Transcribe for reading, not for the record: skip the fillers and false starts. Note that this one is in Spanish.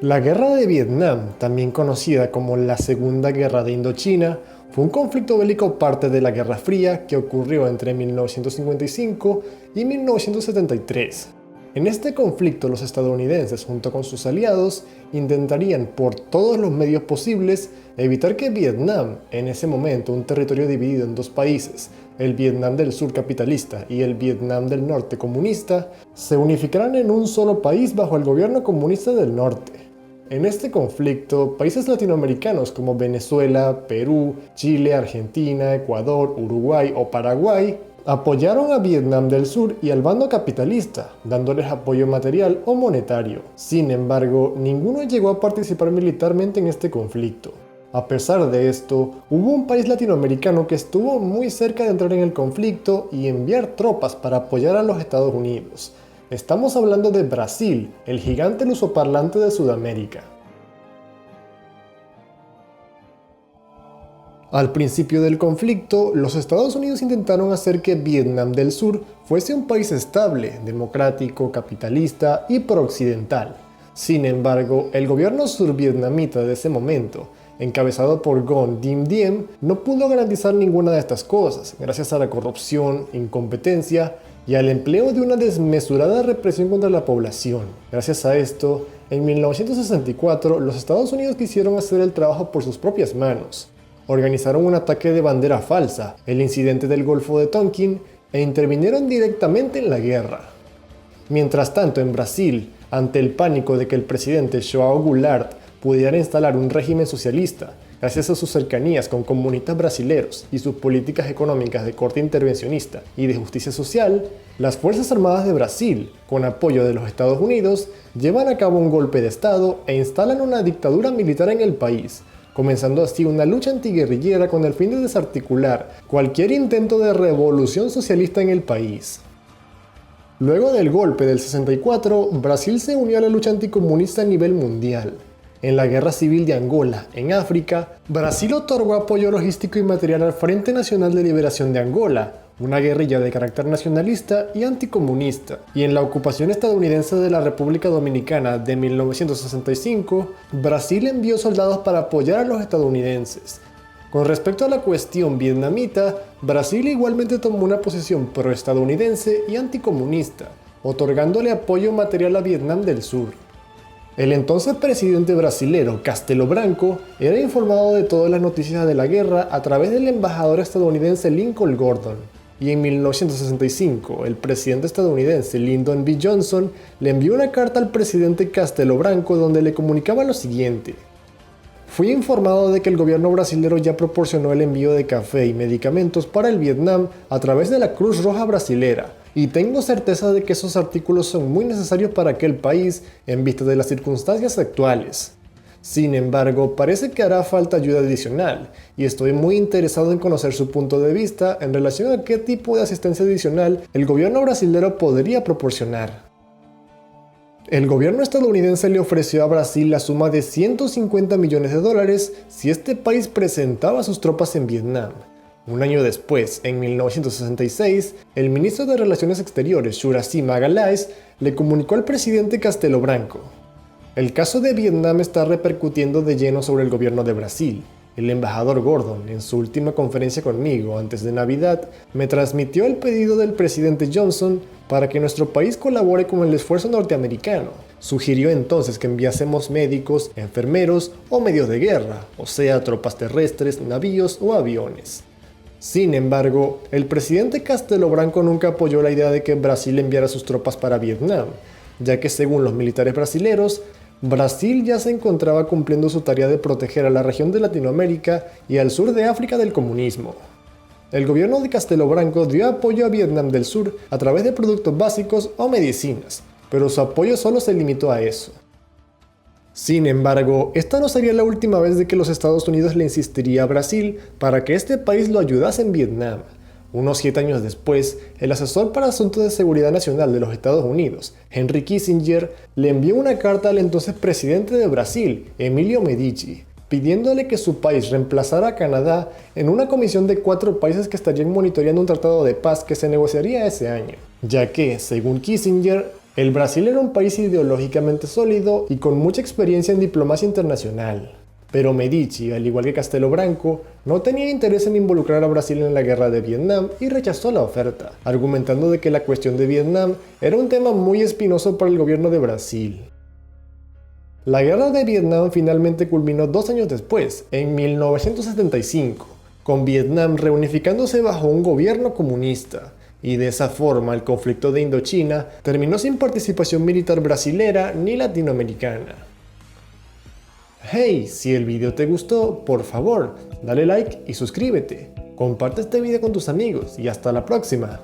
La Guerra de Vietnam, también conocida como la Segunda Guerra de Indochina, fue un conflicto bélico parte de la Guerra Fría que ocurrió entre 1955 y 1973. En este conflicto los estadounidenses junto con sus aliados intentarían por todos los medios posibles evitar que Vietnam, en ese momento un territorio dividido en dos países, el Vietnam del Sur capitalista y el Vietnam del Norte comunista, se unificaran en un solo país bajo el gobierno comunista del norte. En este conflicto, países latinoamericanos como Venezuela, Perú, Chile, Argentina, Ecuador, Uruguay o Paraguay apoyaron a Vietnam del Sur y al bando capitalista, dándoles apoyo material o monetario. Sin embargo, ninguno llegó a participar militarmente en este conflicto. A pesar de esto, hubo un país latinoamericano que estuvo muy cerca de entrar en el conflicto y enviar tropas para apoyar a los Estados Unidos. Estamos hablando de Brasil, el gigante lusoparlante de Sudamérica. Al principio del conflicto, los Estados Unidos intentaron hacer que Vietnam del Sur fuese un país estable, democrático, capitalista y pro-occidental. Sin embargo, el gobierno survietnamita de ese momento, encabezado por Nguyen Dinh Diem, no pudo garantizar ninguna de estas cosas, gracias a la corrupción, incompetencia y al empleo de una desmesurada represión contra la población. Gracias a esto, en 1964 los Estados Unidos quisieron hacer el trabajo por sus propias manos. Organizaron un ataque de bandera falsa, el incidente del Golfo de Tonkin, e intervinieron directamente en la guerra. Mientras tanto, en Brasil, ante el pánico de que el presidente João Goulart pudiera instalar un régimen socialista, gracias a sus cercanías con comunistas brasileros y sus políticas económicas de corte intervencionista y de justicia social, las Fuerzas Armadas de Brasil, con apoyo de los Estados Unidos, llevan a cabo un golpe de Estado e instalan una dictadura militar en el país, comenzando así una lucha antiguerrillera con el fin de desarticular cualquier intento de revolución socialista en el país. Luego del golpe del 64, Brasil se unió a la lucha anticomunista a nivel mundial. En la Guerra Civil de Angola, en África, Brasil otorgó apoyo logístico y material al Frente Nacional de Liberación de Angola, una guerrilla de carácter nacionalista y anticomunista. Y en la ocupación estadounidense de la República Dominicana de 1965, Brasil envió soldados para apoyar a los estadounidenses. Con respecto a la cuestión vietnamita, Brasil igualmente tomó una posición pro-estadounidense y anticomunista, otorgándole apoyo material a Vietnam del Sur. El entonces presidente brasilero Castelo Branco era informado de todas las noticias de la guerra a través del embajador estadounidense Lincoln Gordon, y en 1965 el presidente estadounidense Lyndon B. Johnson le envió una carta al presidente Castelo Branco donde le comunicaba lo siguiente: "Fui informado de que el gobierno brasilero ya proporcionó el envío de café y medicamentos para el Vietnam a través de la Cruz Roja Brasilera, y tengo certeza de que esos artículos son muy necesarios para aquel país en vista de las circunstancias actuales. Sin embargo, parece que hará falta ayuda adicional, y estoy muy interesado en conocer su punto de vista en relación a qué tipo de asistencia adicional el gobierno brasilero podría proporcionar". El gobierno estadounidense le ofreció a Brasil la suma de $150 millones si este país presentaba sus tropas en Vietnam. Un año después, en 1966, el ministro de Relaciones Exteriores, Juraci Magalhães, le comunicó al presidente Castelo Branco: "El caso de Vietnam está repercutiendo de lleno sobre el gobierno de Brasil. El embajador Gordon, en su última conferencia conmigo antes de Navidad, me transmitió el pedido del presidente Johnson para que nuestro país colabore con el esfuerzo norteamericano. Sugirió entonces que enviásemos médicos, enfermeros o medios de guerra, o sea, tropas terrestres, navíos o aviones". Sin embargo, el presidente Castelo Branco nunca apoyó la idea de que Brasil enviara sus tropas para Vietnam, ya que según los militares brasileros, Brasil ya se encontraba cumpliendo su tarea de proteger a la región de Latinoamérica y al sur de África del comunismo. El gobierno de Castelo Branco dio apoyo a Vietnam del Sur a través de productos básicos o medicinas, pero su apoyo solo se limitó a eso. Sin embargo, esta no sería la última vez de que los Estados Unidos le insistiría a Brasil para que este país lo ayudase en Vietnam. Unos 7 años después, el asesor para asuntos de seguridad nacional de los Estados Unidos, Henry Kissinger, le envió una carta al entonces presidente de Brasil, Emilio Medici, pidiéndole que su país reemplazara a Canadá en una comisión de 4 países que estarían monitoreando un tratado de paz que se negociaría ese año, ya que, según Kissinger, El Brasil era un país ideológicamente sólido y con mucha experiencia en diplomacia internacional. Pero Medici, al igual que Castelo Branco, no tenía interés en involucrar a Brasil en la guerra de Vietnam y rechazó la oferta, argumentando de que la cuestión de Vietnam era un tema muy espinoso para el gobierno de Brasil. La guerra de Vietnam finalmente culminó 2 años después, en 1975, con Vietnam reunificándose bajo un gobierno comunista, y de esa forma el conflicto de Indochina terminó sin participación militar brasilera ni latinoamericana. Hey, si el video te gustó, por favor, dale like y suscríbete. Comparte este video con tus amigos y hasta la próxima.